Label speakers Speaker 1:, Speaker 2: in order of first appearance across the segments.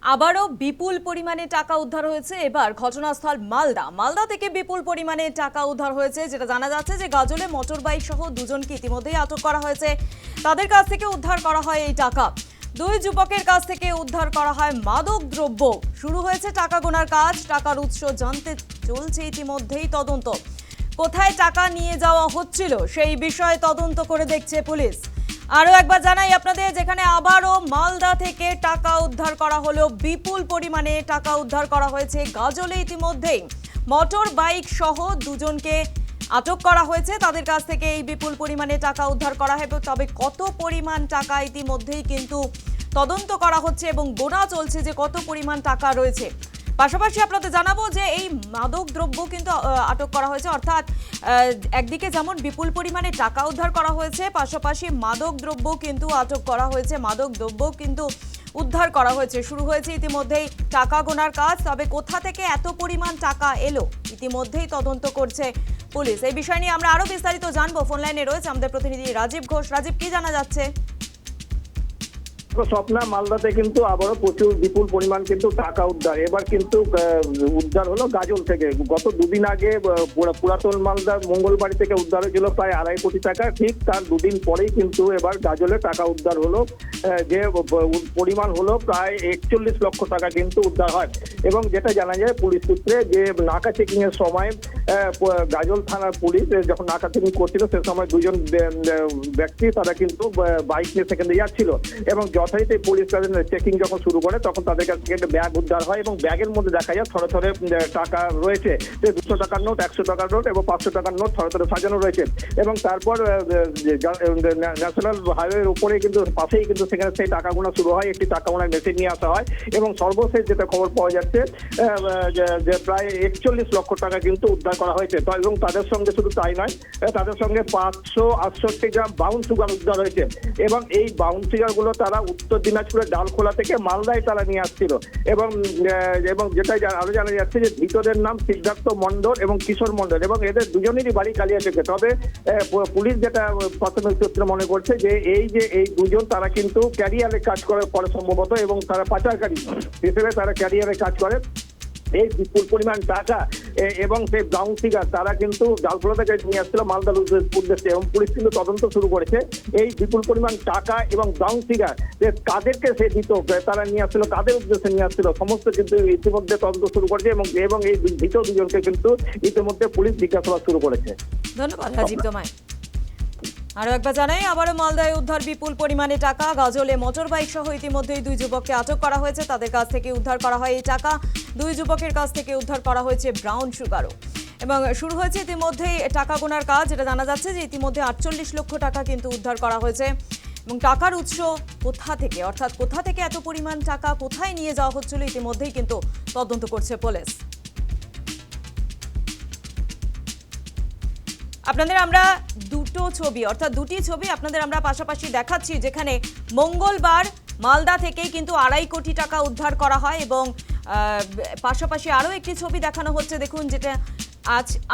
Speaker 1: আবারও বিপুল পরিমাণে টাকা উদ্ধার হয়েছে। এবার ঘটনাস্থল মালদা থেকে বিপুল পরিমাণে টাকা উদ্ধার হয়েছে, যেটা জানা যাচ্ছে যে গাজলে মোটর বাইক সহ দুজনকে ইতিমধ্যেই আটক করা হয়েছে। তাদের কাছ থেকে উদ্ধার করা হয় এই টাকা। দুই যুবকের কাছ থেকে উদ্ধার করা হয় মাদক দ্রব্য। শুরু হয়েছে টাকা গোনার কাজ। টাকার উৎস জানতে চলছে ইতিমধ্যেই তদন্ত। কোথায় টাকা নিয়ে যাওয়া হচ্ছিল সেই বিষয়ে তদন্ত করে দেখছে পুলিশ। আরো একবার জানাই আপনাদের, যেখানে আবারও মালদা থেকে টাকা উদ্ধার করা হলো, বিপুল পরিমাণে টাকা উদ্ধার করা হয়েছে। গাজলে ইতিমধ্যেই মোটর বাইক সহ দুজনকে আটক করা হয়েছে। তাদের কাছ থেকে এই বিপুল পরিমাণে টাকা উদ্ধার করা হবে। তবে কত পরিমাণ টাকা ইতিমধ্যেই কিন্তু তদন্ত করা হচ্ছে এবং গোনা চলছে যে কত পরিমাণ টাকা রয়েছে। পাশাপাশি আপনাদের জানাবো যে এই মাদক দ্রব্য কিন্তু আটক করা হয়েছে, অর্থাৎ একদিকে যেমন বিপুল পরিমাণে টাকা উদ্ধার করা হয়েছে, পাশাপাশি মাদক দ্রব্য কিন্তু আটক করা হয়েছে, মাদক দ্রব্য কিন্তু উদ্ধার করা হয়েছে। শুরু হয়েছে ইতিমধ্যেই টাকা গোনার কাজ। তবে কোথা থেকে এত পরিমাণ টাকা এলো ইতিমধ্যেই তদন্ত করছে পুলিশ। এই বিষয় নিয়ে আমরা আরো বিস্তারিত জানবো। ফোন লাইনে রয়েছে আমাদের প্রতিনিধি রাজীব ঘোষ। রাজীব, কি জানা যাচ্ছে?
Speaker 2: স্বপ্না, মালদাতে কিন্তু আবারও প্রচুর বিপুল পরিমাণ কিন্তু টাকা উদ্ধার। এবার কিন্তু উদ্ধার হলো গাজল থেকে। গত দুদিন আগে পুরাতন মালদার মঙ্গলবাড়ি থেকে উদ্ধার হয়েছিল প্রায় 2.5 কোটি টাকা। ঠিক তার দুদিন পরেই কিন্তু এবার গাজলে টাকা উদ্ধার হলো, যে পরিমাণ হলো প্রায় 41 লক্ষ টাকা কিন্তু উদ্ধার হয়। এবং যেটা জানা যায় পুলিশ সূত্রে, যে নাকা চেকিং এর সময় গাজল থানার পুলিশ যখন নাকা চেকিং করছিল সে সময় দুজন ব্যক্তি তারা কিন্তু বাইক নিয়ে সেখানে যাচ্ছিল এবং যথারীতি পুলিশ তাদের চেকিং যখন শুরু করে তখন তাদের কাছ থেকে একটা ব্যাগ উদ্ধার হয় এবং ব্যাগের মধ্যে দেখা যায় থরে থরে টাকা রয়েছে। 200 টাকার নোট, 100 টাকার নোট এবং 500 টাকার নোট থরে থরে সাজানো রয়েছে। এবং তারপর ন্যাশনাল হাইওয়ের উপরে কিন্তু পাশেই কিন্তু সেখানে সেই টাকা গোনা শুরু হয়। একটি টাকা গোনার মেশিন নিয়ে আসা হয় এবং সর্বশেষ যেটা খবর পাওয়া যাচ্ছে যে প্রায় 41 লক্ষ টাকা কিন্তু উদ্ধার করা হয়েছে। এবং তাদের সঙ্গে শুধু তাই নয়, তাদের সঙ্গে 568 গ্রাম ব্রাউন সুগার উদ্ধার হয়েছে। এবং এই ব্রাউন সুগার গুলো তারা উত্তর দিনাজপুরের ডালখোলা থেকে মালদায় তারা নিয়ে আসছিল। এবং যেটাই আরো জানা যাচ্ছে যে ধৃতদের নাম সিদ্ধার্থ মণ্ডল এবং কিশোর মণ্ডল এবং এদের দুজনেরই বাড়ি কালিয়াচকে। তবে পুলিশ যেটা প্রাথমিক সূত্রে মনে করছে যে এই দুজন তারা কিন্তু ক্যারিয়ারে কাজ করে সম্ভবত, এবং তারা পাচারকারী হিসেবে তারা ক্যারিয়ারে কাজ করে। এই বিপুল পরিমাণ টাকা এবং সেই ব্রাউন ফিগার তারা কিন্তু ডালখোলা থেকে নিয়ে আসছিল মালদার উদ্দেশ্যে। এবং পুলিশ কিন্তু তদন্ত শুরু করেছে এই বিপুল পরিমাণ টাকা এবং ব্রাউন ফিগার যে কাদেরকে সে দিত, তারা নিয়ে আসছিল, কাদের উদ্দেশ্যে নিয়ে আসছিল, সমস্ত কিন্তু ইতিমধ্যে তদন্ত শুরু করেছে। এবং এই ধৃত দুজনকে কিন্তু ইতিমধ্যে পুলিশ জিজ্ঞাসাবাদ শুরু করেছে।
Speaker 1: ধন্যবাদ রাজীব তোমায়। আরো একবার জানাই, আবারও মালদায় উদ্ধার বিপুল পরিমাণে টাকা। গাজলে মোটর বাইক সহ ইতিমধ্যেই দুই যুবককে আটক করা হয়েছে। তাদের কাছ থেকে উদ্ধার করা হয় এই টাকা। দুই যুবকের কাছ থেকে উদ্ধার করা হয়েছে ব্রাউন সুগারও। এবং শুরু হয়েছে ইতিমধ্যেই টাকা গোনার কাজ। যেটা জানা যাচ্ছে যে ইতিমধ্যে 48 লক্ষ টাকা কিন্তু উদ্ধার করা হয়েছে। এবং টাকার উৎস কোথা থেকে, অর্থাৎ কোথা থেকে এত পরিমাণ টাকা কোথায় নিয়ে যাওয়া হচ্ছিল ইতিমধ্যেই কিন্তু তদন্ত করছে পুলিশ। আপনাদের আমরা দুটি ছবি আপনাদের আমরা পাশাপাশি দেখাচ্ছি, যেখানে মঙ্গলবার মালদা থেকেই কিন্তু 2.5 কোটি টাকা উদ্ধার করা হয় এবং পাশাপাশি আরও একটি ছবি দেখানো হচ্ছে। দেখুন, যেটা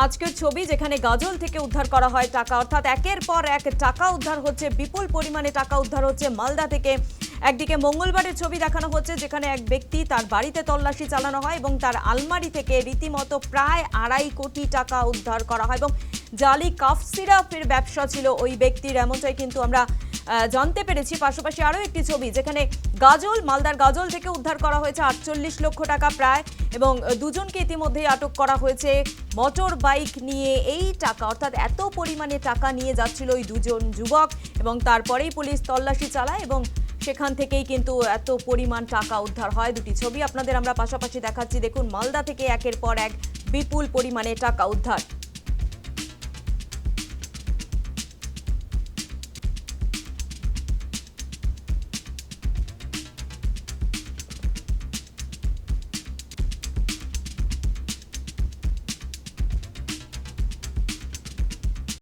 Speaker 1: আজকের ছবি, যেখানে গাজল থেকে উদ্ধার করা হয় টাকা, অর্থাৎ একের পর এক টাকা উদ্ধার হচ্ছে, বিপুল পরিমাণে টাকা উদ্ধার হচ্ছে মালদা থেকে। একদিকে মঙ্গলবারের ছবি দেখানো হচ্ছে, যেখানে এক ব্যক্তি তার বাড়িতে তল্লাশি চালানো হয় এবং তার আলমারি থেকে রীতিমতো প্রায় 2.5 কোটি টাকা উদ্ধার করা হয় এবং জালি কাফ সিরাপের ব্যবসা ছিল ওই ব্যক্তির, এমনটাই কিন্তু আমরা জানতে পেরেছি। পাশাপাশি আরও একটি ছবি, যেখানে মালদার গাজল থেকে উদ্ধার করা হয়েছে 48 লক্ষ টাকা প্রায়, এবং দুজনকে ইতিমধ্যেই আটক করা হয়েছে মোটর বাইক নিয়ে। এই টাকা, অর্থাৎ এত পরিমাণে টাকা নিয়ে যাচ্ছিল ওই দুজন যুবক এবং তারপরেই পুলিশ তল্লাশি চালায় এবং সেখান থেকেই কিন্তু এত পরিমাণ টাকা উদ্ধার হয়। দুটি ছবি আপনাদের আমরা পাশাপাশি দেখাচ্ছি। দেখুন, মালদা থেকে একের পর এক বিপুল পরিমাণে টাকা উদ্ধার।